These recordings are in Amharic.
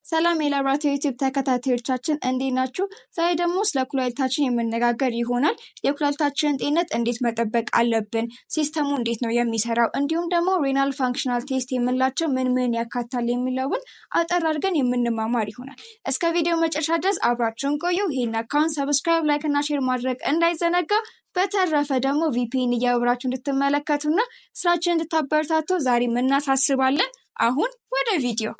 ሰላም የላብራቶሪ ዩቲዩብ ተከታታዮቻችን እንዴት ናችሁ? ዛሬ ደግሞ ስለ ኩላሊታችን የምንነጋገር ይሆናል። የኩላሊታችንን ጤንነት እንዴት መጠበቅ አለብን፣ ሲስተሙ እንዴት ነው የሚሰራው፣ እንዲሁም ደግሞ ሬናል ፋንክሽናል ቴስት የምንላቸው ምን ያካታል የሚለውን አጠር አድርገን የምንማማር ይሆናል። እስከ ቪዲዮ መጨረሻ ድረስ አብራችሁን ቆዩ። ይሄን አካውንት ሰብስክራይብ፣ ላይክ እና ሼር ማድረግ እንዳይዘነጋ። በተረፈ ደግሞ ቪፒኤን እያበራችሁ እንድትመለከቱና ስራችን እንድታበረታቱ ዛሬ እናሳስባለን። አሁን ወደ ቪዲዮ።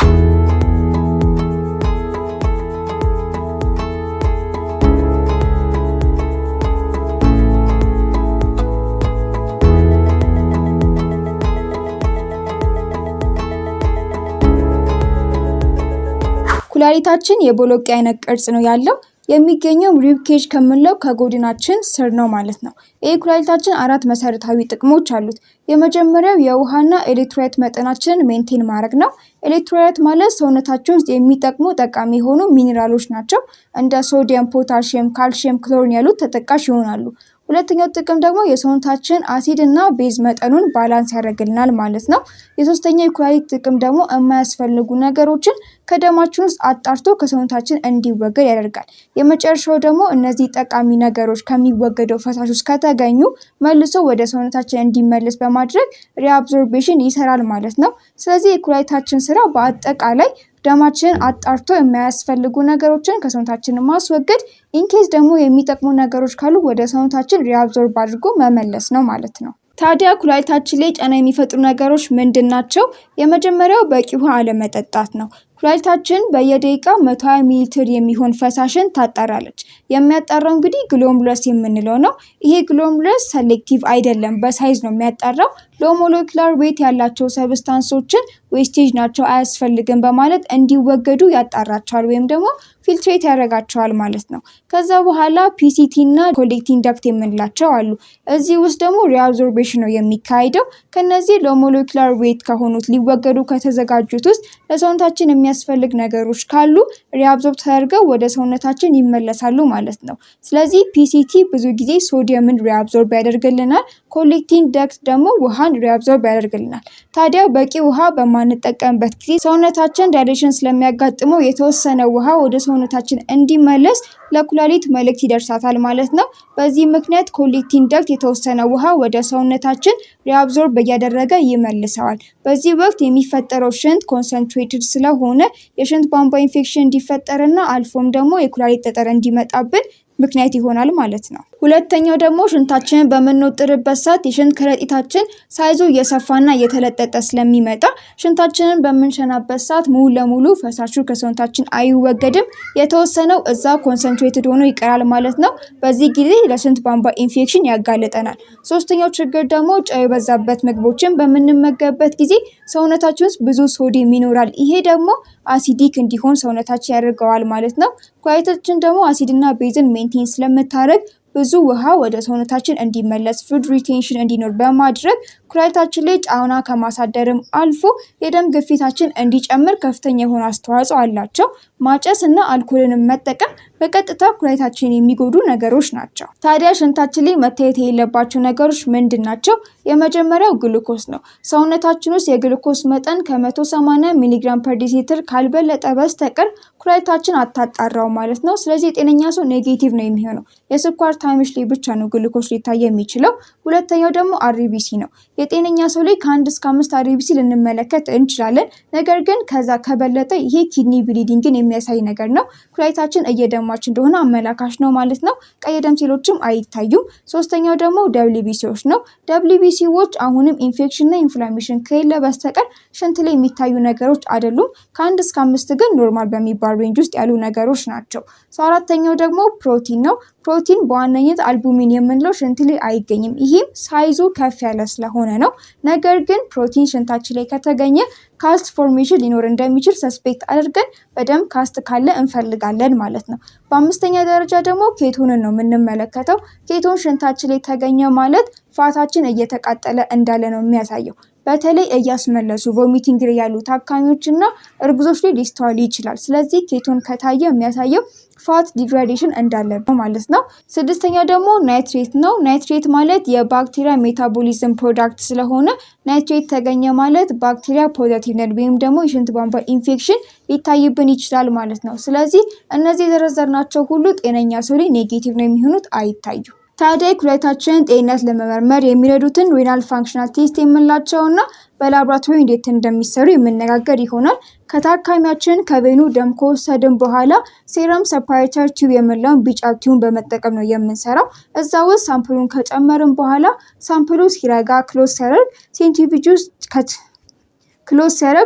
ኩላሊታችን የቦሎቄ አይነት ቅርጽ ነው ያለው። የሚገኘው ሪብ ኬጅ ከምንለው ከጎድናችን ስር ነው ማለት ነው። ይህ ኩላሊታችን 4 መሰረታዊ ጥቅሞች አሉት። የመጀመሪያው የውሃና ኤሌክትሮላይት መጠናችንን ሜንቴን ማድረግ ነው። ኤሌክትሮላይት ማለት ሰውነታችን ውስጥ የሚጠቅሙ ጠቃሚ የሆኑ ሚኒራሎች ናቸው። እንደ ሶዲየም፣ ፖታሽየም፣ ካልሽየም፣ ክሎሪን ያሉት ተጠቃሽ ይሆናሉ። ሁለተኛው ጥቅም ደግሞ የሰውነታችን አሲድ እና ቤዝ መጠኑን ባላንስ ያደርግልናል ማለት ነው። የሶስተኛው የኩላሊት ጥቅም ደግሞ የማያስፈልጉ ነገሮችን ከደማችን ውስጥ አጣርቶ ከሰውነታችን እንዲወገድ ያደርጋል። የመጨረሻው ደግሞ እነዚህ ጠቃሚ ነገሮች ከሚወገደው ፈሳሽ ውስጥ ከተገኙ መልሶ ወደ ሰውነታችን እንዲመለስ በማድረግ ሪአብዞርቤሽን ይሰራል ማለት ነው። ስለዚህ የኩላሊታችን ስራ በአጠቃላይ ደማችንን አጣርቶ የማያስፈልጉ ነገሮችን ከሰውነታችን ማስወገድ፣ ኢንኬዝ ደግሞ የሚጠቅሙ ነገሮች ካሉ ወደ ሰውነታችን ሪአብዞርብ አድርጎ መመለስ ነው ማለት ነው። ታዲያ ኩላሊታችን ላይ ጫና የሚፈጥሩ ነገሮች ምንድን ናቸው? የመጀመሪያው በቂ ውሃ አለመጠጣት ነው። ኩላሊታችን በየደቂቃ 120 ሚሊ ሊትር የሚሆን ፈሳሽን ታጣራለች። የሚያጣራው እንግዲህ ግሎሜሩለስ የምንለው ነው። ይሄ ግሎሜሩለስ ሰሌክቲቭ አይደለም፣ በሳይዝ ነው የሚያጣራው። ሎ ሞለኪውላር ዌት ያላቸው ሰብስታንሶችን ዌስቴጅ ናቸው አያስፈልግም በማለት እንዲወገዱ ያጣራቸዋል ወይም ደግሞ ፊልትሬት ያደርጋቸዋል ማለት ነው። ከዛ በኋላ ፒሲቲ እና ኮሌክቲንግ ዳክት የምንላቸው አሉ። እዚህ ውስጥ ደግሞ ሪአብዞርቤሽን ነው የሚካሄደው። ከነዚህ ሎ ሞለኪውላር ዌት ከሆኑት ሊወገዱ ከተዘጋጁት ውስጥ ለሰውነታችን የሚያስፈልግ ነገሮች ካሉ ሪአብዞርብ ተደርገው ወደ ሰውነታችን ይመለሳሉ ማለት ነው። ስለዚህ ፒሲቲ ብዙ ጊዜ ሶዲየምን ሪአብዞርብ ያደርግልናል። ኮሌክቲንግ ዳክት ደግሞ ውሃን ሪአብዞርብ ያደርግልናል። ታዲያ በቂ ውሃ በማንጠቀምበት ጊዜ ሰውነታችን ዳይሌሽን ስለሚያጋጥመው የተወሰነ ውሃ ወደ ሰውነታችን እንዲመለስ ለኩላሊት መልእክት ይደርሳታል ማለት ነው። በዚህ ምክንያት ኮሌክቲንግ ዳክት የተወሰነ ውሃ ወደ ሰውነታችን ሪአብዞርብ እያደረገ ይመልሰዋል። በዚህ ወቅት የሚፈጠረው ሽንት ኮንሰንትሬትድ ስለሆነ የሽንት ቧንቧ ኢንፌክሽን እንዲፈጠርና አልፎም ደግሞ የኩላሊት ጠጠር እንዲመጣብን ምክንያት ይሆናል ማለት ነው። ሁለተኛው ደግሞ ሽንታችንን በምንወጥርበት ሰዓት የሽንት ከረጢታችን ሳይዙ እየሰፋና እየተለጠጠ ስለሚመጣ ሽንታችንን በምንሸናበት ሰዓት ሙሉ ለሙሉ ፈሳሹ ከሰውነታችን አይወገድም። የተወሰነው እዛ ኮንሰንትሬትድ ሆኖ ይቀራል ማለት ነው። በዚህ ጊዜ ለሽንት ቧንቧ ኢንፌክሽን ያጋልጠናል። ሶስተኛው ችግር ደግሞ ጨው የበዛበት ምግቦችን በምንመገብበት ጊዜ ሰውነታችን ውስጥ ብዙ ሶዲየም ይኖራል። ይሄ ደግሞ አሲዲክ እንዲሆን ሰውነታችን ያደርገዋል ማለት ነው። ኩላሊታችን ደግሞ አሲድና ቤዝን ሜንቴን ስለምታደርግ ብዙ ውሃ ወደ ሰውነታችን እንዲመለስ ፉድ ሪቴንሽን እንዲኖር በማድረግ ኩላሊታችን ላይ ጫና ከማሳደርም አልፎ የደም ግፊታችን እንዲጨምር ከፍተኛ የሆነ አስተዋጽኦ አላቸው። ማጨስ እና አልኮልን መጠቀም በቀጥታ ኩላሊታችን የሚጎዱ ነገሮች ናቸው። ታዲያ ሽንታችን ላይ መታየት የሌለባቸው ነገሮች ምንድን ናቸው? የመጀመሪያው ግሉኮስ ነው። ሰውነታችን ውስጥ የግሉኮስ መጠን ከ180 ሚሊግራም ፐር ዴሲሊትር ካልበለጠ በስተቀር ኩላሊታችን አታጣራው ማለት ነው። ስለዚህ የጤነኛ ሰው ኔጌቲቭ ነው የሚሆነው። የስኳር ታይምሽ ላይ ብቻ ነው ግሉኮስ ሊታይ የሚችለው። ሁለተኛው ደግሞ አርቢሲ ነው። የጤነኛ ሰው ላይ ከ1 እስከ 5 አርቢሲ ልንመለከት እንችላለን። ነገር ግን ከዛ ከበለጠ ይሄ ኪድኒ ብሊዲንግን የሚያሳይ ነገር ነው። ኩላሊታችን እየደማች እንደሆነ አመላካሽ ነው ማለት ነው። ቀይ ደም ሴሎችም አይታዩም። ሶስተኛው ደግሞ ደብሊቢሲዎች ነው። ደብሊቢሲዎች አሁንም ኢንፌክሽን እና ኢንፍላሜሽን ከሌለ በስተቀር ሽንት ላይ የሚታዩ ነገሮች አይደሉም። ከ1 እስከ 5 ግን ኖርማል በሚባል ሬንጅ ውስጥ ያሉ ነገሮች ናቸው። አራተኛው ደግሞ ፕሮቲን ነው። ፕሮቲን በዋነኝነት አልቡሚን የምንለው ሽንት ላይ አይገኝም። ይህም ሳይዙ ከፍ ያለ ስለሆነ ነው። ነገር ግን ፕሮቲን ሽንታችን ላይ ከተገኘ ካስት ፎርሜሽን ሊኖር እንደሚችል ሰስፔክት አድርገን በደንብ ካስት ካለ እንፈልጋለን ማለት ነው። በአምስተኛ ደረጃ ደግሞ ኬቶንን ነው የምንመለከተው። ኬቶን ሽንታችን ላይ ተገኘ ማለት ፋታችን እየተቃጠለ እንዳለ ነው የሚያሳየው። በተለይ እያስመለሱ ቮሚቲንግ ላይ ያሉ ታካሚዎችና እርጉዞች ላይ ሊስተዋል ይችላል። ስለዚህ ኬቶን ከታየ የሚያሳየው ፋት ዲግራዴሽን እንዳለበት ማለት ነው። ስድስተኛ ደግሞ ናይትሬት ነው። ናይትሬት ማለት የባክቴሪያ ሜታቦሊዝም ፕሮዳክት ስለሆነ ናይትሬት ተገኘ ማለት ባክቴሪያ ፖዘቲቭ ነን ወይም ደግሞ የሽንት ቧንቧ ኢንፌክሽን ሊታይብን ይችላል ማለት ነው። ስለዚህ እነዚህ የዘረዘርናቸው ሁሉ ጤነኛ ሰው ላይ ኔጌቲቭ ነው የሚሆኑት፣ አይታዩ። ታዲያ የኩላሊታችንን ጤንነት ለመመርመር የሚረዱትን ሬናል ፋንክሽናል ቴስት የምንላቸውና በላቦራቶሪ እንዴት እንደሚሰሩ የምነጋገር ይሆናል። ከታካሚያችን ከቬኑ ደም ከወሰድን በኋላ ሴረም ሰፓሬተር ቲዩብ የምንለውን ቢጫ ቲዩብ በመጠቀም ነው የምንሰራው። እዛ ውስጥ ሳምፕሉን ከጨመርን በኋላ ሳምፕሉ ሲረጋ ክሎዝ ሲያደርግ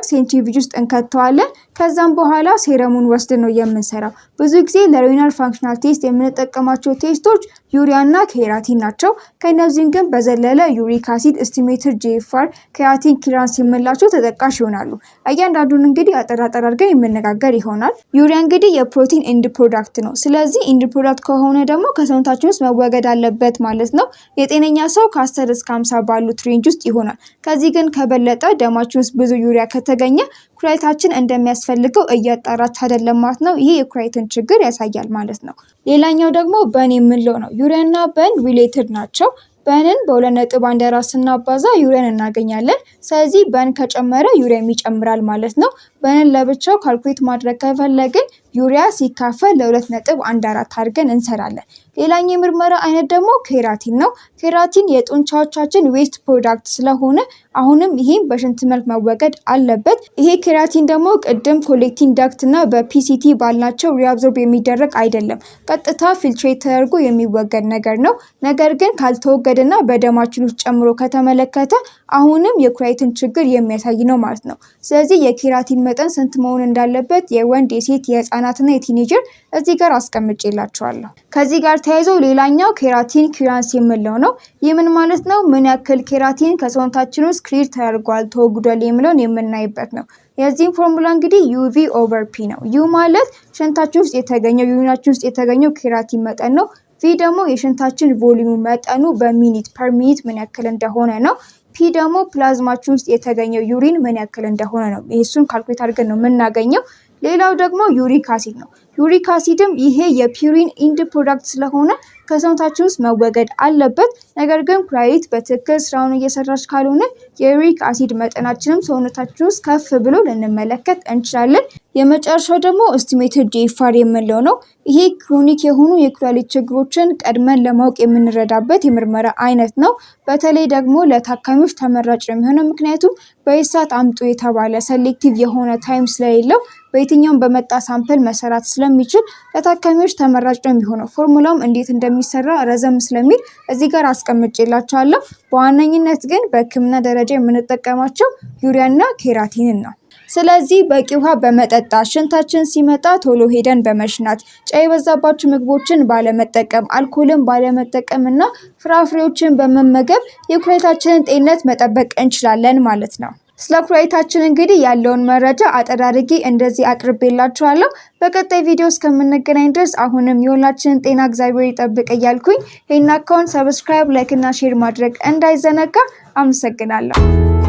ሴንትሪፊውጅ ውስጥ እንከተዋለን። ከዛም በኋላ ሴረሙን ወስደን ነው የምንሰራው። ብዙ ጊዜ ለሬናል ፋንክሽናል ቴስት የምንጠቀማቸው ቴስቶች ዩሪያ እና ኬራቲን ናቸው። ከእነዚህም ግን በዘለለ ዩሪክ አሲድ፣ ኤስቲሜትድ ጂኤፍአር፣ ኬራቲን ክሊራንስ የምንላቸው ተጠቃሽ ይሆናሉ። እያንዳንዱን እንግዲህ አጠር አድርገን የምነጋገር ይሆናል። ዩሪያ እንግዲህ የፕሮቲን ኢንድ ፕሮዳክት ነው። ስለዚህ ኢንድ ፕሮዳክት ከሆነ ደግሞ ከሰውነታችን ውስጥ መወገድ አለበት ማለት ነው። የጤነኛ ሰው ከ10 እስከ 50 ባሉት ሬንጅ ውስጥ ይሆናል። ከዚህ ግን ከበለጠ ደማችን ውስጥ ብዙ ዩሪያ ከተገኘ ኩላሊታችን እንደሚያስፈልገው እያጣራች አይደለም ማለት ነው። ይሄ የኩላሊትን ችግር ያሳያል ማለት ነው። ሌላኛው ደግሞ በን የምንለው ነው። ዩሪያና በን ሪሌትድ ናቸው። በንን በ2.14 ስናባዛ ዩሪያን እናገኛለን። ስለዚህ በን ከጨመረ ዩሪያም ይጨምራል ማለት ነው። በንን ለብቻው ካልኩሌት ማድረግ ከፈለግን ዩሪያ ሲካፈል ለ2.14 አድርገን እንሰራለን። ሌላኛው የምርመራ አይነት ደግሞ ኬራቲን ነው። ኬራቲን የጡንቻዎቻችን ዌስት ፕሮዳክት ስለሆነ አሁንም ይሄም በሽንት መልክ መወገድ አለበት። ይሄ ኬራቲን ደግሞ ቅድም ኮሌክቲንግ ዳክት እና በፒሲቲ ባልናቸው ሪአብዞርብ የሚደረግ አይደለም። ቀጥታ ፊልትሬት ተደርጎ የሚወገድ ነገር ነው። ነገር ግን ካልተወገደና በደማችን ውስጥ ጨምሮ ከተመለከተ አሁንም የኩላሊትን ችግር የሚያሳይ ነው ማለት ነው። ስለዚህ የኬራቲን መጠን ስንት መሆን እንዳለበት የወንድ፣ የሴት፣ የህፃናትና የቲኔጀር እዚህ ጋር አስቀምጬላችኋለሁ። ከዚህ ጋር ተያይዞ ሌላኛው ኬራቲን ክሊራንስ የምንለው ነው። ይህ ምን ማለት ነው? ምን ያክል ኬራቲን ከሰውነታችን ውስጥ ክሊር ተደርጓል ተወግዷል የሚለውን የምናይበት ነው። የዚህም ፎርሙላ እንግዲህ ዩቪ ኦቨር ፒ ነው። ዩ ማለት ሽንታችን ውስጥ የተገኘው ዩሪናችን ውስጥ የተገኘው ኬራቲን መጠን ነው። ቪ ደግሞ የሽንታችን ቮሊዩም መጠኑ በሚኒት ፐር ሚኒት ምን ያክል እንደሆነ ነው። ፒ ደግሞ ፕላዝማችን ውስጥ የተገኘው ዩሪን ምን ያክል እንደሆነ ነው። እሱን ካልኩሌት አድርገን ነው የምናገኘው። ሌላው ደግሞ ዩሪክ አሲድ ነው። ዩሪክ አሲድም ይሄ የፒሪን ኢንድ ፕሮዳክት ስለሆነ ከሰውነታችን ውስጥ መወገድ አለበት። ነገር ግን ኩላሊት በትክክል ስራውን እየሰራች ካልሆነ የዩሪክ አሲድ መጠናችንም ሰውነታችን ውስጥ ከፍ ብሎ ልንመለከት እንችላለን። የመጨረሻው ደግሞ ኤስቲሜትድ ጂኤፍአር የምንለው ነው። ይሄ ክሮኒክ የሆኑ የኩላሊት ችግሮችን ቀድመን ለማወቅ የምንረዳበት የምርመራ አይነት ነው። በተለይ ደግሞ ለታካሚዎች ተመራጭ ነው የሚሆነው። ምክንያቱም በይሳት አምጡ የተባለ ሴሌክቲቭ የሆነ ታይም ስለሌለው በየትኛውም በመጣ ሳምፕል መሰራት ስለሚችል ለታካሚዎች ተመራጭ ነው የሚሆነው። ፎርሙላውም እንዴት እንደሚሰራ ረዘም ስለሚል እዚህ ጋር አስቀምጬላችኋለሁ። በዋነኝነት ግን በሕክምና ደረጃ የምንጠቀማቸው ዩሪያና ኬራቲንን ነው። ስለዚህ በቂ ውሃ በመጠጣት፣ ሽንታችን ሲመጣ ቶሎ ሄደን በመሽናት፣ ጨው የበዛባቸው ምግቦችን ባለመጠቀም፣ አልኮልን ባለመጠቀም እና ፍራፍሬዎችን በመመገብ የኩላሊታችንን ጤንነት መጠበቅ እንችላለን ማለት ነው። ስለ ኩላሊታችን እንግዲህ ያለውን መረጃ አጠር አድርጌ እንደዚህ አቅርቤላችኋለሁ። በቀጣይ ቪዲዮ እስከምንገናኝ ድረስ አሁንም የሁላችንን ጤና እግዚአብሔር ይጠብቅ እያልኩኝ ይህን አካውንት ሰብስክራይብ፣ ላይክ እና ሼር ማድረግ እንዳይዘነጋ። አመሰግናለሁ።